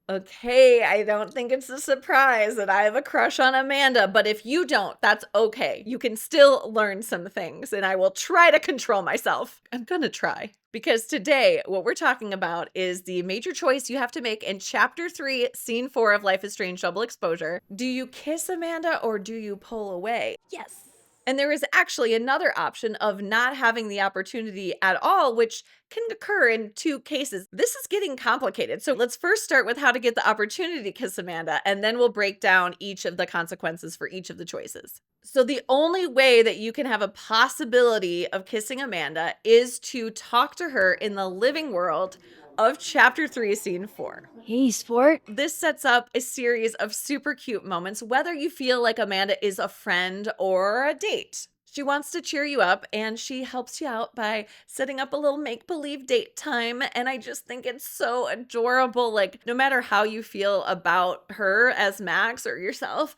Okay, I don't think it's a surprise that I have a crush on Amanda, but if you don't, that's okay. You can still learn some things, and I will try to control myself. I'm gonna try. Because today, what we're talking about is the major choice you have to make in Chapter 3, Scene 4 of Life is Strange Double Exposure. Do you kiss Amanda or do you pull away? Yes. And there is actually another option of not having the opportunity at all, which can occur in two cases. This is getting complicated. So let's first start with how to get the opportunity to kiss Amanda, and then we'll break down each of the consequences for each of the choices. So the only way that you can have a possibility of kissing Amanda is to talk to her in the living world of Chapter 3, Scene 4. Hey, sport. This sets up a series of super cute moments, whether you feel like Amanda is a friend or a date. She wants to cheer you up and she helps you out by setting up a little make-believe date time. And I just think it's so adorable. Like, no matter how you feel about her as Max or yourself,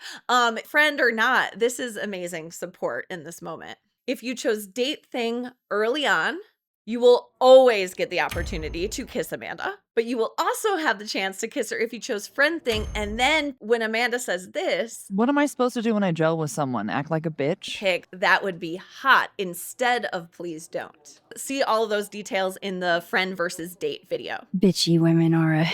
friend or not, this is amazing support in this moment. If you chose date thing early on, you will always get the opportunity to kiss Amanda, but you will also have the chance to kiss her if you chose friend thing. And then when Amanda says this, What am I supposed to do when I gel with someone? Act like a bitch? pick that would be hot instead of please don't. See all of those details in the friend versus date video. Bitchy women are a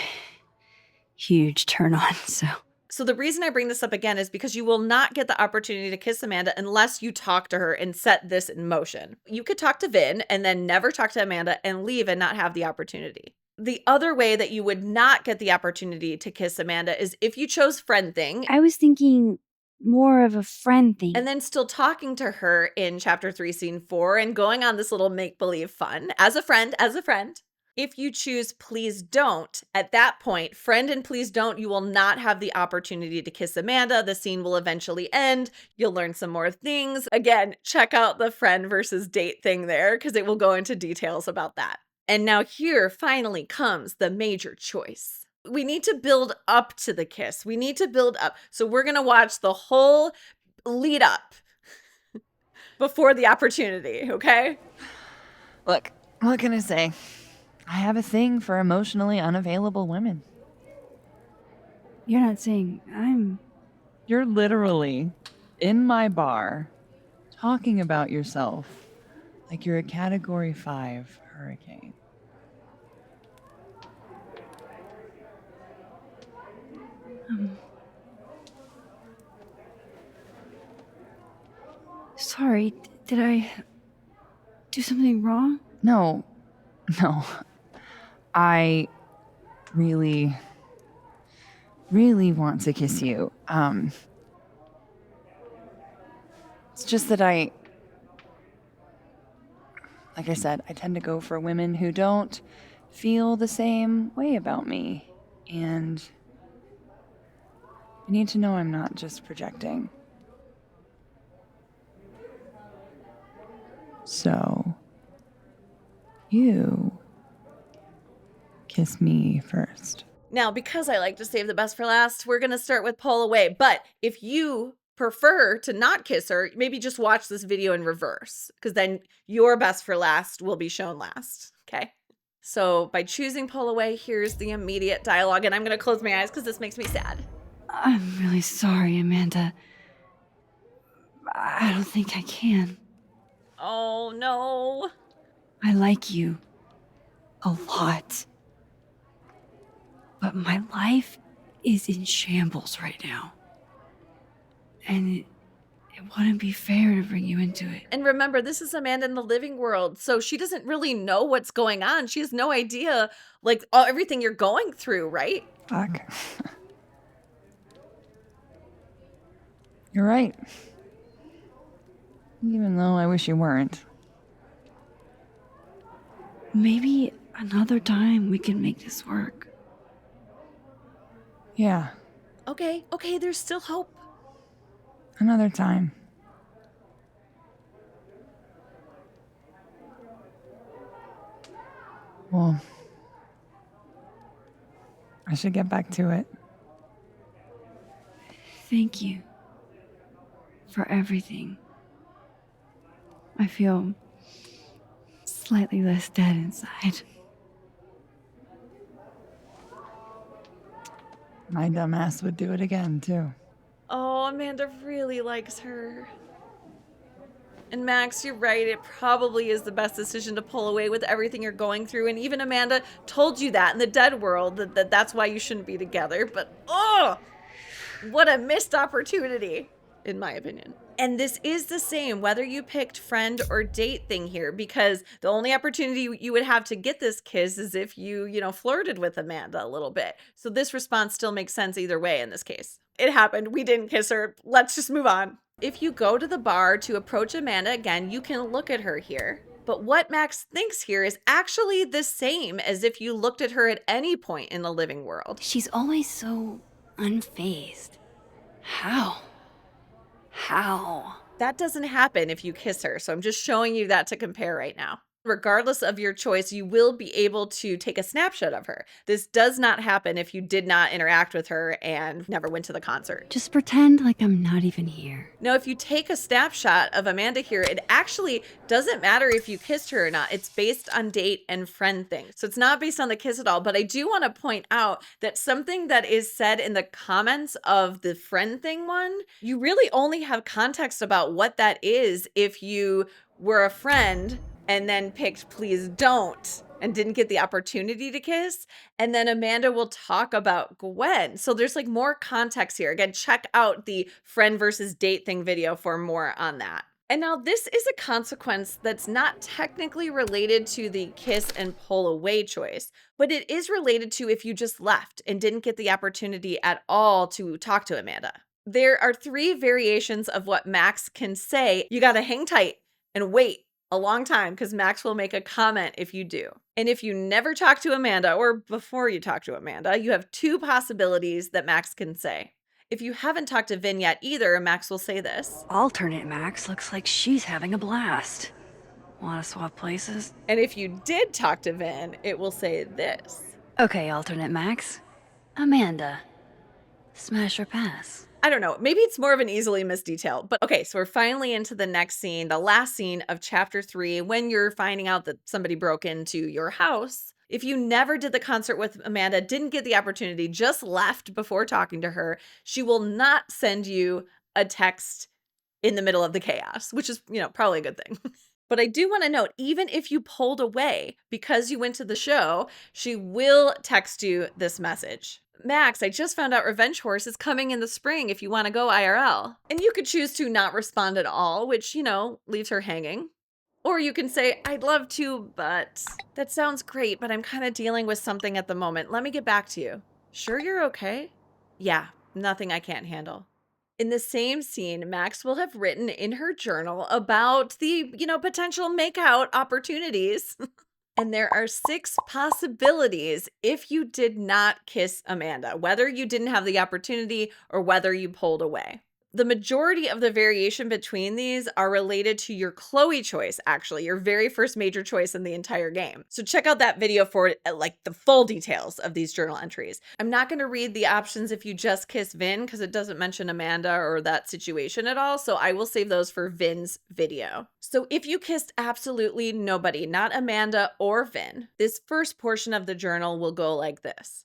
huge turn on, so. So the reason I bring this up again is because you will not get the opportunity to kiss Amanda unless you talk to her and set this in motion. You could talk to Vin and then never talk to Amanda and leave and not have the opportunity. The other way that you would not get the opportunity to kiss Amanda is if you chose friend thing. I was thinking more of a friend thing. And then still talking to her in Chapter 3, Scene 4 and going on this little make-believe fun as a friend. If you choose please don't, at that point, friend and please don't, you will not have the opportunity to kiss Amanda. The scene will eventually end. You'll learn some more things. Again, check out the friend versus date thing there because it will go into details about that. And now here finally comes the major choice. We need to build up to the kiss. We need to build up. So we're going to watch the whole lead up before the opportunity, okay? Look, what can I say? I have a thing for emotionally unavailable women. You're not saying I'm. You're literally in my bar talking about yourself like you're a Category 5 hurricane. Sorry, did I do something wrong? No. I really want to kiss you. It's just that like I said, I tend to go for women who don't feel the same way about me. And you need to know I'm not just projecting. So, you kiss me first. Now, because I like to save the best for last, we're going to start with pull away. But if you prefer to not kiss her, maybe just watch this video in reverse, because then your best for last will be shown last. Okay. So by choosing pull away, here's the immediate dialogue. And I'm going to close my eyes because this makes me sad. I'm really sorry, Amanda. I don't think I can. Oh, no. I like you a lot. But my life is in shambles right now. And it wouldn't be fair to bring you into it. And remember, this is Amanda in the living world, so she doesn't really know what's going on. She has no idea, like, everything you're going through, right? Fuck. You're right. Even though I wish you weren't. Maybe another time we can make this work. Yeah, Okay, there's still hope. another time. Well, I should get back to it. Thank you for everything. I feel slightly less dead inside. My dumbass would do it again, too. Oh, Amanda really likes her. And Max, you're right. It probably is the best decision to pull away with everything you're going through. And even Amanda told you that in the dead world, that's why you shouldn't be together. But oh, what a missed opportunity, in my opinion. And this is the same whether you picked friend or date thing here, because the only opportunity you would have to get this kiss is if you flirted with Amanda a little bit. So this response still makes sense either way in this case. It happened. We didn't kiss her. Let's just move on. If you go to the bar to approach Amanda again, you can look at her here. But what Max thinks here is actually the same as if you looked at her at any point in the living world. She's always so unfazed. How? How? That doesn't happen if you kiss her, so I'm just showing you that to compare right now. Regardless of your choice, you will be able to take a snapshot of her. This does not happen if you did not interact with her and never went to the concert. Just pretend like I'm not even here. Now, if you take a snapshot of Amanda here, it actually doesn't matter if you kissed her or not. It's based on date and friend thing. So it's not based on the kiss at all. But I do want to point out that something that is said in the comments of the friend thing one, you really only have context about what that is if you were a friend and then picked please don't and didn't get the opportunity to kiss. And then Amanda will talk about Gwen. So there's like more context here. Again, check out the friend versus date thing video for more on that. And now this is a consequence that's not technically related to the kiss and pull away choice, but it is related to if you just left and didn't get the opportunity at all to talk to Amanda. There are 3 variations of what Max can say. You got to hang tight and wait a long time because Max will make a comment if you do. And if you never talk to Amanda or before you talk to Amanda, you have 2 possibilities that Max can say. If you haven't talked to Vin yet either, Max will say this. Alternate Max looks like she's having a blast. Wanna swap places? And if you did talk to Vin, it will say this. Okay, alternate Max. Amanda. Smash or pass? I don't know, maybe it's more of an easily missed detail, but okay, so we're finally into the next scene, the last scene of chapter 3, when you're finding out that somebody broke into your house. If you never did the concert with Amanda, didn't get the opportunity, just left before talking to her, she will not send you a text in the middle of the chaos, which is, probably a good thing. But I do want to note, even if you pulled away because you went to the show, she will text you this message. Max, I just found out Revenge Horse is coming in the spring if you want to go IRL. And you could choose to not respond at all, which, leaves her hanging. Or you can say, I'd love to, but that sounds great, but I'm kind of dealing with something at the moment. Let me get back to you. Sure you're okay? Yeah, nothing I can't handle. In the same scene, Max will have written in her journal about the, potential makeout opportunities. And there are 6 possibilities if you did not kiss Amanda, whether you didn't have the opportunity or whether you pulled away. The majority of the variation between these are related to your Chloe choice, actually, your very first major choice in the entire game. So check out that video for the full details of these journal entries. I'm not going to read the options if you just kiss Vin because it doesn't mention Amanda or that situation at all. So I will save those for Vin's video. So if you kissed absolutely nobody, not Amanda or Vin, this first portion of the journal will go like this.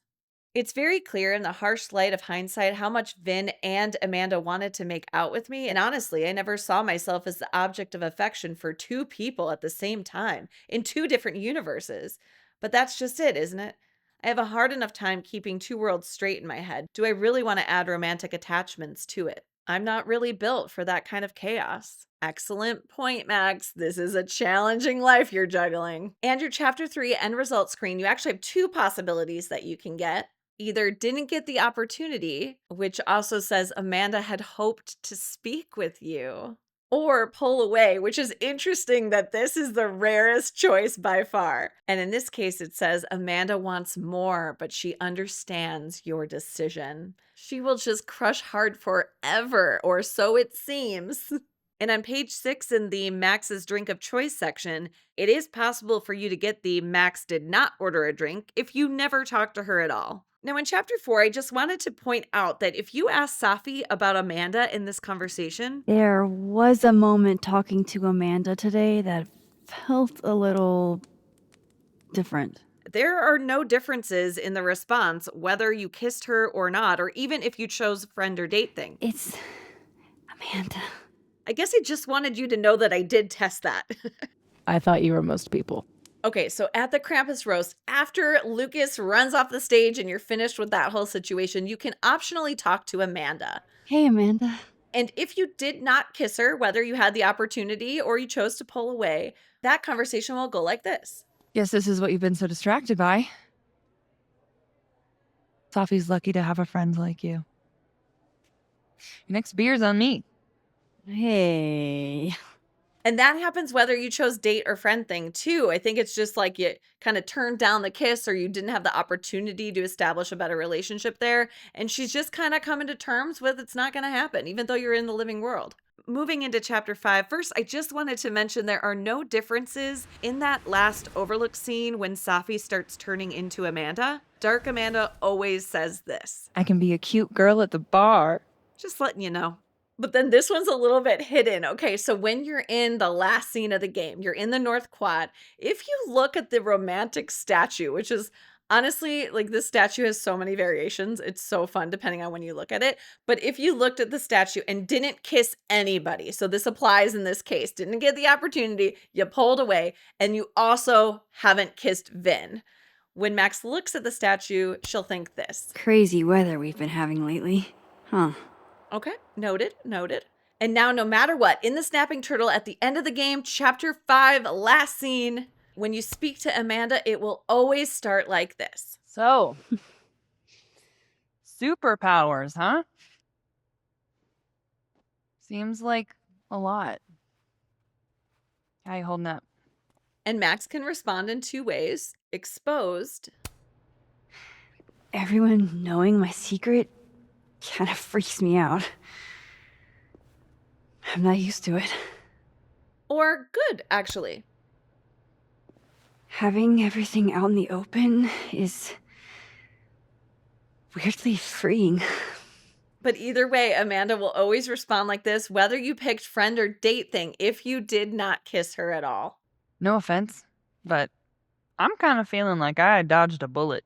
It's very clear in the harsh light of hindsight how much Vin and Amanda wanted to make out with me, and honestly, I never saw myself as the object of affection for 2 people at the same time, in 2 different universes. But that's just it, isn't it? I have a hard enough time keeping 2 worlds straight in my head. Do I really want to add romantic attachments to it? I'm not really built for that kind of chaos. Excellent point, Max. This is a challenging life you're juggling. And your chapter 3 end result screen, you actually have 2 possibilities that you can get. Either didn't get the opportunity, which also says Amanda had hoped to speak with you, or pull away, which is interesting that this is the rarest choice by far. And in this case, it says Amanda wants more, but she understands your decision. She will just crush hard forever, or so it seems. And on page 6 in the Max's drink of choice section, it is possible for you to get the Max did not order a drink if you never talked to her at all. Now, in chapter 4, I just wanted to point out that if you ask Safi about Amanda in this conversation, There was a moment talking to Amanda today that felt a little different. There are no differences in the response, whether you kissed her or not, or even if you chose friend or date thing. It's Amanda. I guess I just wanted you to know that I did test that. I thought you were most people. Okay, so at the Krampus roast, after Lucas runs off the stage and you're finished with that whole situation, you can optionally talk to Amanda. Hey, Amanda. And if you did not kiss her, whether you had the opportunity or you chose to pull away, that conversation will go like this. Guess this is what you've been so distracted by. Sophie's lucky to have a friend like you. Your next beer's on me. Hey. And that happens whether you chose date or friend thing too. I think it's just like you kind of turned down the kiss or you didn't have the opportunity to establish a better relationship there. And she's just kind of coming to terms with it's not going to happen, even though you're in the living world. Moving into chapter 5, first, I just wanted to mention there are no differences in that last overlook scene when Safi starts turning into Amanda. Dark Amanda always says this. I can be a cute girl at the bar. Just letting you know. But then this one's a little bit hidden. Okay, so when you're in the last scene of the game, you're in the North Quad. If you look at the romantic statue, which is honestly, like this statue has so many variations. It's so fun depending on when you look at it. But if you looked at the statue and didn't kiss anybody, so this applies in this case, didn't get the opportunity, you pulled away, and you also haven't kissed Vin. When Max looks at the statue, she'll think this. Crazy weather we've been having lately. Huh. Okay, noted. And now, no matter what, in the Snapping Turtle at the end of the game, chapter 5, last scene, when you speak to Amanda, it will always start like this. So, superpowers, huh? Seems like a lot. How you holding up? And Max can respond in 2 ways. Exposed. Everyone knowing my secret kind of freaks me out. I'm not used to it. Or good, actually. Having everything out in the open is weirdly freeing. But either way, Amanda will always respond like this, whether you picked friend or date thing, if you did not kiss her at all. No offense, but I'm kind of feeling like I dodged a bullet.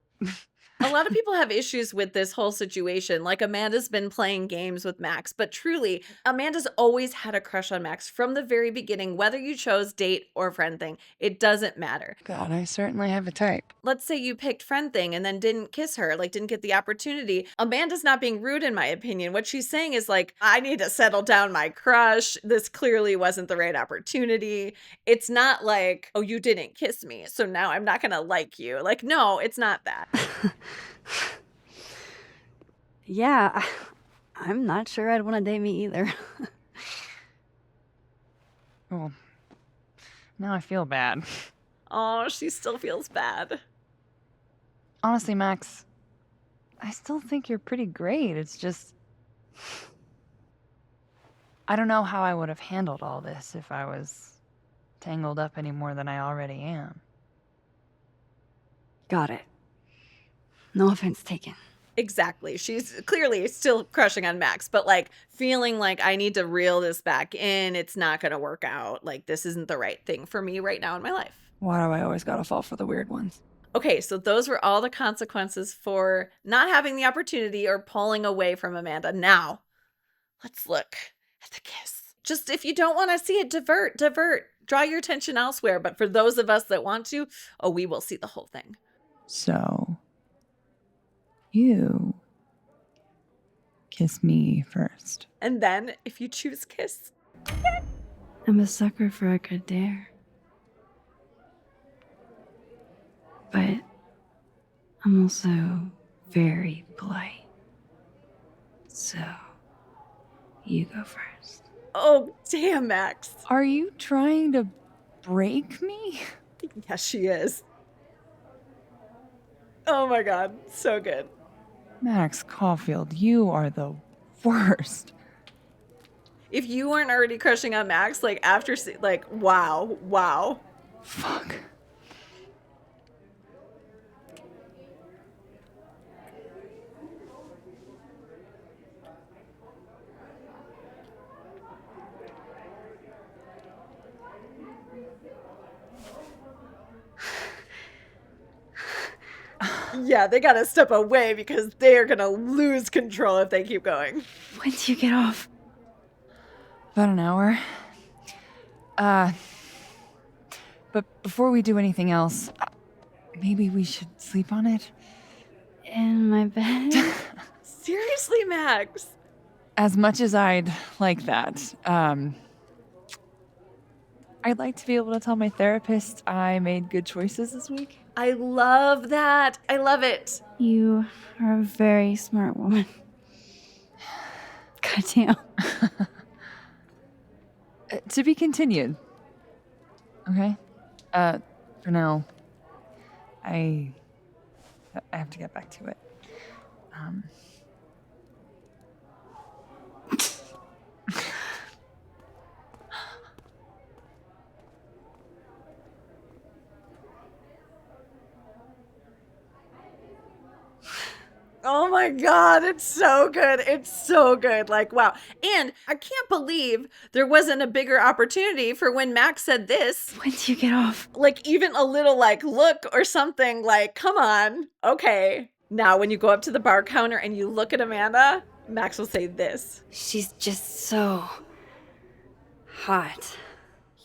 A lot of people have issues with this whole situation. Like Amanda's been playing games with Max, but truly, Amanda's always had a crush on Max from the very beginning, whether you chose date or friend thing. It doesn't matter. God, I certainly have a type. Let's say you picked friend thing and then didn't kiss her, like didn't get the opportunity. Amanda's not being rude in my opinion. What she's saying is like, I need to settle down my crush. This clearly wasn't the right opportunity. It's not like, oh, you didn't kiss me, so now I'm not gonna like you. Like, no, it's not that. Yeah, I'm not sure I'd want to date me either. Well, now I feel bad. Oh, she still feels bad. Honestly, Max, I still think you're pretty great. It's just, I don't know how I would have handled all this if I was tangled up any more than I already am. Got it. No offense taken. Exactly. She's clearly still crushing on Max, but like feeling like I need to reel this back in. It's not going to work out. Like this isn't the right thing for me right now in my life. Why do I always gotta fall for the weird ones? Okay, so those were all the consequences for not having the opportunity or pulling away from Amanda. Now, let's look at the kiss. Just if you don't want to see it, divert. Draw your attention elsewhere. But for those of us that want to, oh, we will see the whole thing. So, you kiss me first. And then if you choose kiss, I'm a sucker for a good dare. But I'm also very polite. So, you go first. oh, damn, Max. Are you trying to break me? Yes, she is. Oh my God, so good. Max Caulfield, you are the worst. If you weren't already crushing on Max, like after, like, wow. Fuck. Yeah, they gotta step away because they are gonna lose control if they keep going. When do you get off? About an hour. But before we do anything else, maybe we should sleep on it? In my bed? Seriously, Max. As much as I'd like that, I'd like to be able to tell my therapist I made good choices this week. I love that. I love it. You are a very smart woman. Goddamn. To be continued. Okay? For now, I have to get back to it. Oh my God, it's so good. It's so good. Like, wow. And I can't believe there wasn't a bigger opportunity for when Max said this. When do you get off? Like, even a little, like, look or something, like, come on. Okay. Now, when you go up to the bar counter and you look at Amanda, Max will say this. She's just so hot.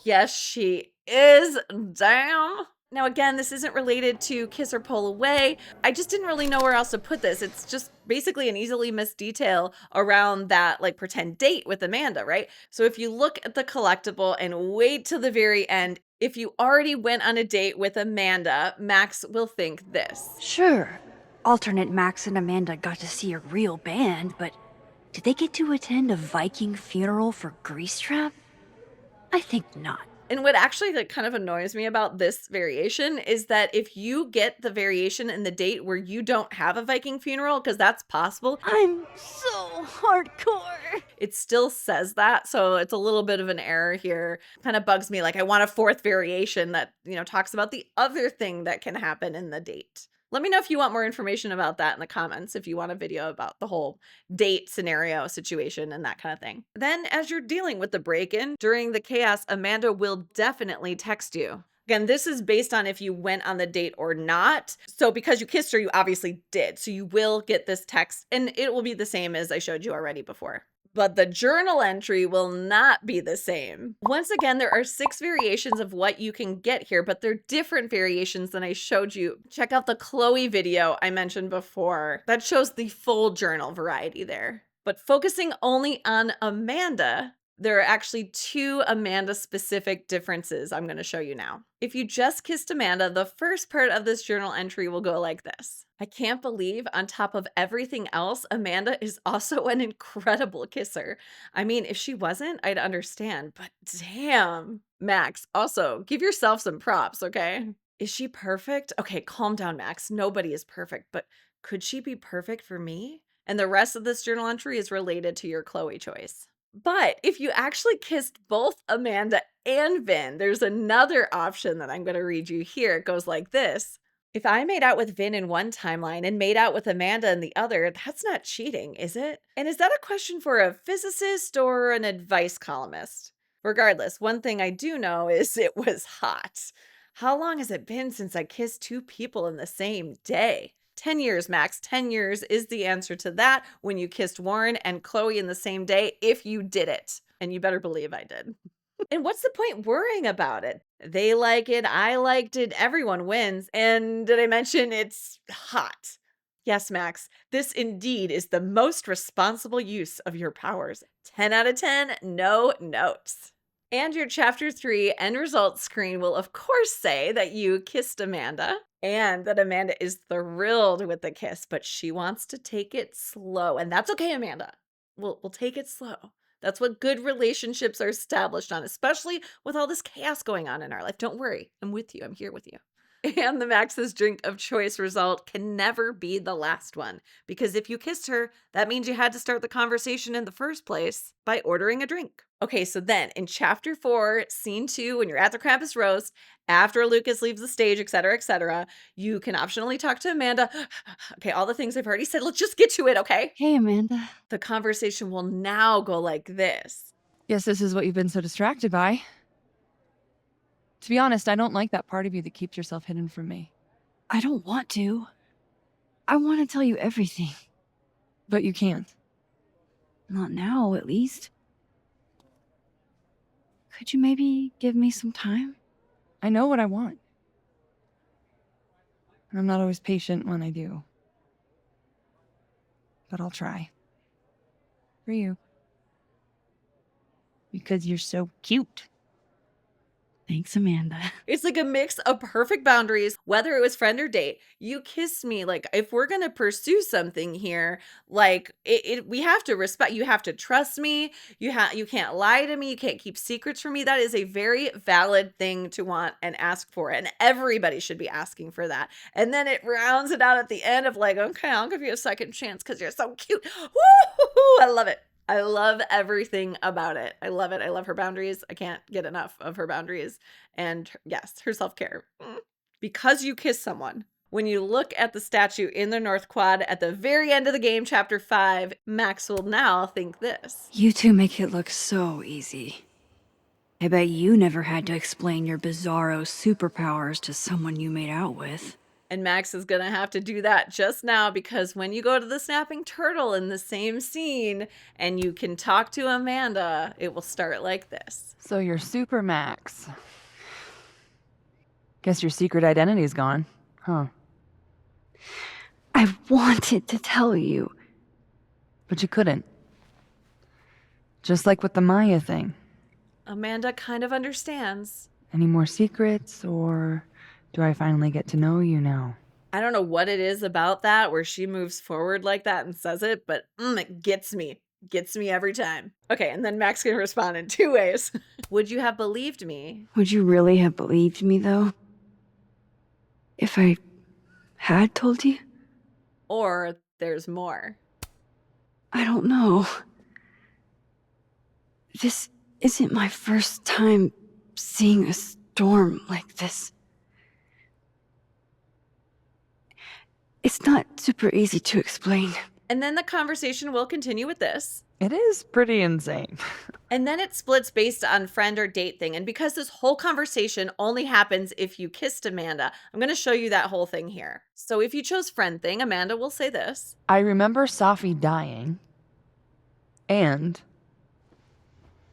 Yes, she is. Damn. Now, again, this isn't related to kiss or pull away. I just didn't really know where else to put this. It's just basically an easily missed detail around that like pretend date with Amanda, right? So if you look at the collectible and wait till the very end, if you already went on a date with Amanda, Max will think this. Sure, alternate Max and Amanda got to see a real band, but did they get to attend a Viking funeral for Greasetrap? I think not. And what actually like kind of annoys me about this variation is that if you get the variation in the date where you don't have a Viking funeral, because that's possible, I'm so hardcore. it still says that. So it's a little bit of an error here. Kind of bugs me. Like I want a fourth variation that, talks about the other thing that can happen in the date. Let me know if you want more information about that in the comments, if you want a video about the whole date scenario situation and that kind of thing. Then as you're dealing with the break-in, during the chaos, Amanda will definitely text you. Again, this is based on if you went on the date or not. So because you kissed her, you obviously did. So you will get this text and it will be the same as I showed you already before. But the journal entry will not be the same. Once again, there are 6 variations of what you can get here, but they're different variations than I showed you. Check out the Chloe video I mentioned before. That shows the full journal variety there. But focusing only on Amanda, there are actually 2 Amanda-specific differences I'm going to show you now. If you just kissed Amanda, the first part of this journal entry will go like this. I can't believe on top of everything else, Amanda is also an incredible kisser. I mean, if she wasn't, I'd understand, but damn. Max, also, give yourself some props, okay? Is she perfect? Okay, calm down, Max. Nobody is perfect, but could she be perfect for me? And the rest of this journal entry is related to your Chloe choice. But if you actually kissed both Amanda and Vin, there's another option that I'm going to read you here. It goes like this. If I made out with Vin in one timeline and made out with Amanda in the other, that's not cheating, is it? And is that a question for a physicist or an advice columnist? Regardless, one thing I do know is it was hot. How long has it been since I kissed 2 people in the same day? 10 years, Max. 10 years is the answer to that when you kissed Warren and Chloe in the same day, if you did it. And you better believe I did. And what's the point worrying about it? They like it, I liked it, everyone wins. And did I mention it's hot? Yes, Max, this indeed is the most responsible use of your powers. 10 out of 10, no notes. And your chapter 3 end results screen will of course say that you kissed Amanda and that Amanda is thrilled with the kiss, but she wants to take it slow. And that's okay, Amanda. We'll take it slow. That's what good relationships are established on, especially with all this chaos going on in our life. Don't worry. I'm with you. I'm here with you. And the Max's drink of choice result can never be the last one, because if you kissed her, that means you had to start the conversation in the first place by ordering a drink. Okay, so then in chapter 4, scene 2, when you're at the Krampus roast, after Lucas leaves the stage, etc., you can optionally talk to Amanda. Okay, all the things I've already said, let's just get to it, okay? Hey, Amanda. The conversation will now go like this. Guess this is what you've been so distracted by. To be honest, I don't like that part of you that keeps yourself hidden from me. I don't want to. I want to tell you everything. But you can't. Not now, at least. Could you maybe give me some time? I know what I want. And I'm not always patient when I do. But I'll try. For you. Because you're so cute. Thanks, Amanda. It's like a mix of perfect boundaries, whether it was friend or date. You kissed me. Like, if we're going to pursue something here, like we have to respect, you have to trust me. You can't lie to me. You can't keep secrets from me. That is a very valid thing to want and ask for. And everybody should be asking for that. And then it rounds it out at the end of like, okay, I'll give you a second chance because you're so cute. Woo! I love it. I love everything about it. I love it. I love her boundaries. I can't get enough of her boundaries. And yes, her self-care. Because you kiss someone. When you look at the statue in the North Quad at the very end of the game, chapter 5, Max will now think this. You two make it look so easy. I bet you never had to explain your bizarro superpowers to someone you made out with. And Max is going to have to do that just now because when you go to the snapping turtle in the same scene and you can talk to Amanda, it will start like this. So you're Super Max. Guess your secret identity's gone, huh? I wanted to tell you. But you couldn't. Just like with the Maya thing. Amanda kind of understands. Any more secrets, or do I finally get to know you now? I don't know what it is about that where she moves forward like that and says it, but it gets me. Gets me every time. Okay, and then Max can respond in 2 ways. Would you have believed me? Would you really have believed me, though? If I had told you? Or there's more. I don't know. This isn't my first time seeing a storm like this. It's not super easy to explain. And then the conversation will continue with this. It is pretty insane. And then it splits based on friend or date thing. And because this whole conversation only happens if you kissed Amanda, I'm going to show you that whole thing here. So if you chose friend thing, Amanda will say this. I remember Safi dying. And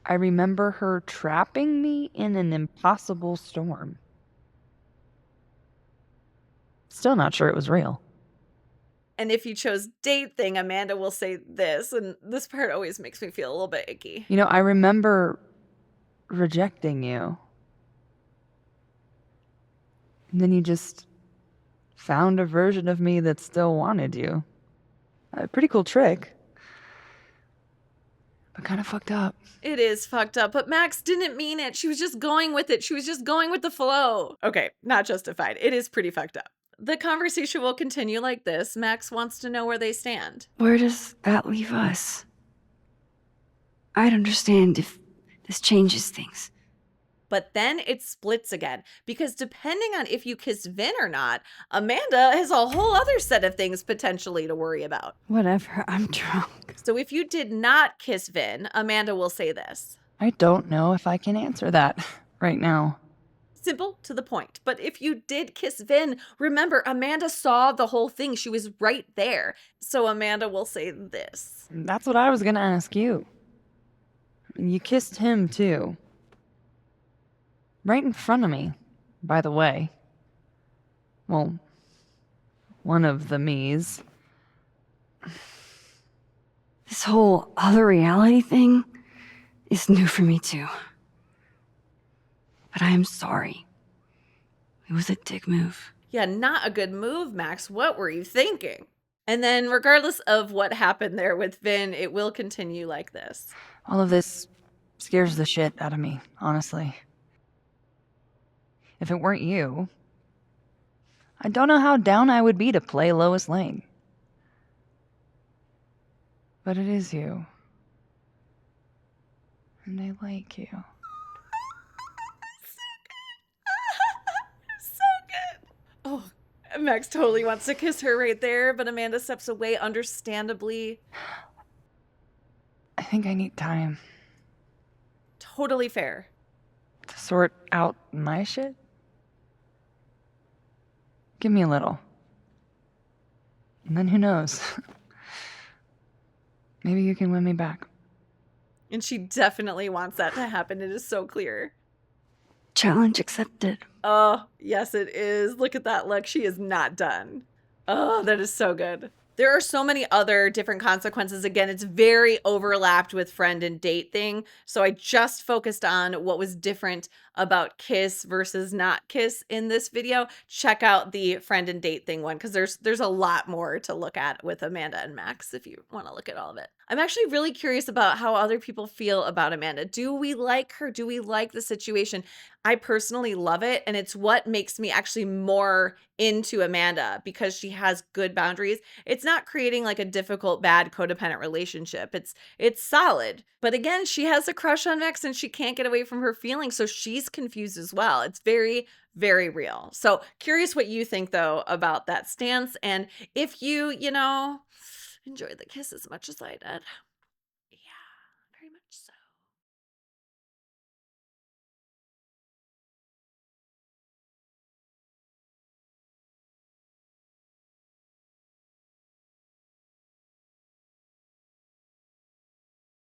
I remember her trapping me in an impossible storm. Still not sure it was real. And if you chose date thing, Amanda will say this. And this part always makes me feel a little bit icky. You know, I remember rejecting you. And then you just found a version of me that still wanted you. A pretty cool trick. But kind of fucked up. It is fucked up, but Max didn't mean it. She was just going with it. She was just going with the flow. Okay, not justified. It is pretty fucked up. The conversation will continue like this. Max wants to know where they stand. Where does that leave us? I'd understand if this changes things. But then it splits again because depending on if you kissed Vin or not, Amanda has a whole other set of things potentially to worry about. Whatever, I'm drunk. So if you did not kiss Vin, Amanda will say this. I don't know if I can answer that right now. Simple, to the point. But if you did kiss Vin, remember, Amanda saw the whole thing. She was right there. So Amanda will say this. That's what I was gonna ask you. You kissed him too. Right in front of me, by the way. Well, one of the me's. This whole other reality thing is new for me too. But I am sorry. It was a dick move. Yeah, not a good move, Max. What were you thinking? And then regardless of what happened there with Vin, it will continue like this. All of this scares the shit out of me, honestly. If it weren't you, I don't know how down I would be to play Lois Lane. But it is you. And I like you. So good. Oh, Max totally wants to kiss her right there, but Amanda steps away, understandably. I think I need time Totally fair. to sort out my shit. Give me a little. And then who knows? Maybe you can win me back. And she definitely wants that to happen. It is so clear. Challenge accepted. Oh, yes, it is. Look at that look. She is not done. Oh, that is so good. There are so many other different consequences. Again, it's very overlapped with friend and date thing. So I just focused on what was different about kiss versus not kiss in this video. Check out the friend and date thing one because there's a lot more to look at with Amanda and Max if you want to look at all of it. I'm actually really curious about how other people feel about Amanda. Do we like her? Do we like the situation? I personally love it, and it's what makes me actually more into Amanda because she has good boundaries. It's not creating like a difficult, bad codependent relationship. It's solid. But again, she has a crush on Max and she can't get away from her feelings, so she's confused as well. It's very, very real. So curious what you think though about that stance, and if you enjoy the kiss as much as I did.